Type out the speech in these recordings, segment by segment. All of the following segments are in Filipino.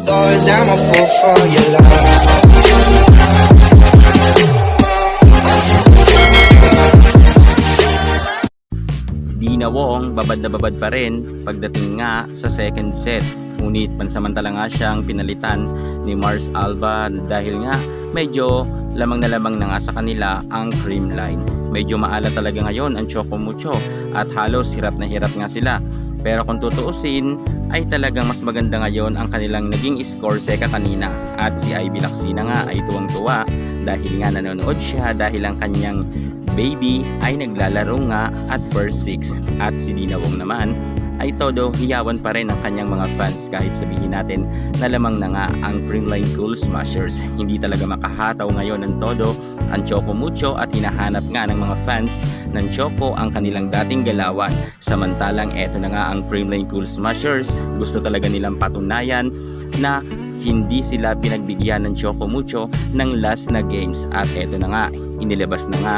stories, I'm a fool for your love. Dina Wong babad na babad pa rin pagdating nga sa second set. Ngunit pansamantala nga siyang pinalitan ni Mars Alba dahil nga medyo lamang na nga sa kanila ang creamline. Medyo maala talaga ngayon ang Choco Mucho at halos hirap na hirap nga sila. Pero kung tutuusin ay talagang mas maganda ngayon ang kanilang naging score seka kanina. At si Ivy Lacsina nga ay tuwang-tuwa dahil nga nanonood siya dahil ang kanyang baby ay naglalaro nga at first 6. At si Dina Wong naman ay todo hiyawan pa rin ang kanyang mga fans kahit sabihin natin na lamang na nga ang Creamline Cool Smashers. Hindi talaga makahataw ngayon ng todo ang Choco Mucho at hinahanap nga ng mga fans ng Choco ang kanilang dating galawan. Samantalang eto na nga ang Creamline Cool Smashers, gusto talaga nilang patunayan na hindi sila pinagbigyan ng Choco Mucho ng last na games. At eto na nga, inilabas na nga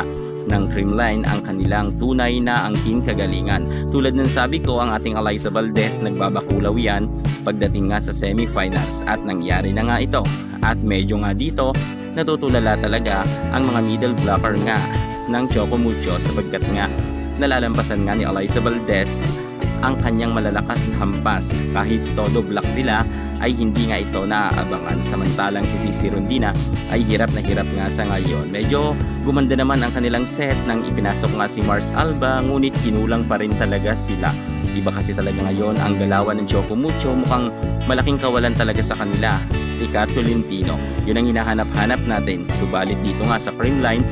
ng Creamline ang kanilang tunay na angking kagalingan. Tulad ng sabi ko, ang ating Alyssa Valdez nagbabakulaw yan pagdating nga sa semifinals at nangyari na nga ito. At medyo nga dito natutulala talaga ang mga middle blocker nga ng Choco Mucho sapagkat nga nalalampasan nga ni Alyssa Valdez ang kanyang malalakas na hampas. Kahit todo block sila ay hindi nga ito naaabangan. Samantalang si Cici Rondina ay hirap na hirap nga sa ngayon. Medyo gumanda naman ang kanilang set nang ipinasok nga si Mars Alba, ngunit kinulang pa rin talaga sila. Iba kasi talaga ngayon ang galawan ng Choco Mucho, mukhang malaking kawalan talaga sa kanila si Kat Tolentino. Yun ang hinahanap-hanap natin. Subalit dito nga sa Creamline,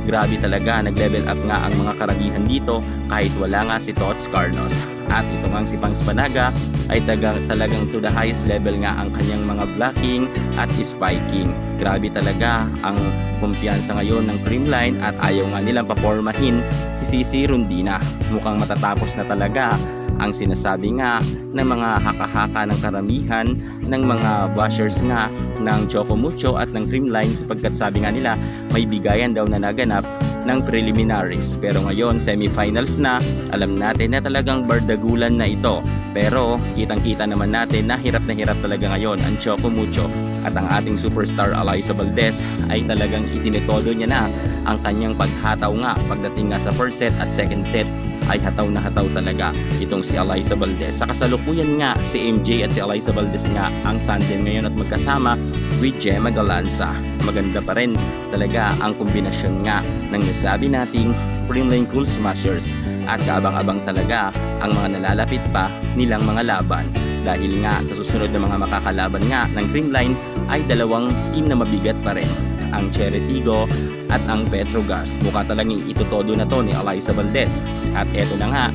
grabe talaga, nag-level up nga ang mga karamihan dito kahit wala nga si Tots Carnos. At ito nga si Pangs Panaga ay talagang to the highest level nga ang kanyang mga blocking at spiking. Grabe talaga ang kumpiyansa ngayon ng Creamline at ayaw nga nilang papormahin si Cici Rondina. Mukhang matatapos na talaga ang sinasabi nga ng mga haka-haka ng karamihan ng mga bashers nga ng Choco Mucho at ng Creamline sapagkat sabi nga nila may bigayan daw na naganap ng preliminaries. Pero ngayon semifinals na, alam natin na talagang bardagulan na ito. Pero kitang-kita naman natin na hirap talaga ngayon ang Choco Mucho at ang ating superstar Alyssa Valdez ay talagang itinetodo niya na ang kanyang paghataw nga pagdating nga sa first set at second set ay hataw na hataw talaga itong si Alyssa Valdez. Sa kasalukuyan nga si MJ at si Alyssa Valdez nga ang tandem ngayon at magkasama with Gemma Galanza. Maganda pa rin talaga ang kombinasyon nga ng nasabi nating Creamline Cool Smashers at kaabang-abang talaga ang mga nalalapit pa nilang mga laban dahil nga sa susunod na mga makakalaban nga ng Creamline ay dalawang team na mabigat pa rin, ang Cheretigo at ang Petrogas. Mukha talagang itutodo na to ni Alyssa Valdez. At eto na nga,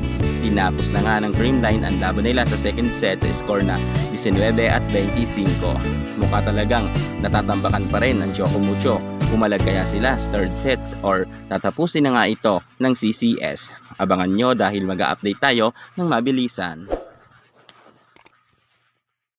tinapos na nga ng Creamline ang laban nila sa second set sa score na 19 at 25. Mukha talagang natatambakan pa rin ng Choco Mucho. Pumalag kaya sila sa third sets or tatapusin na nga ito ng CCS. Abangan nyo dahil mag-a-update tayo ng mabilisan.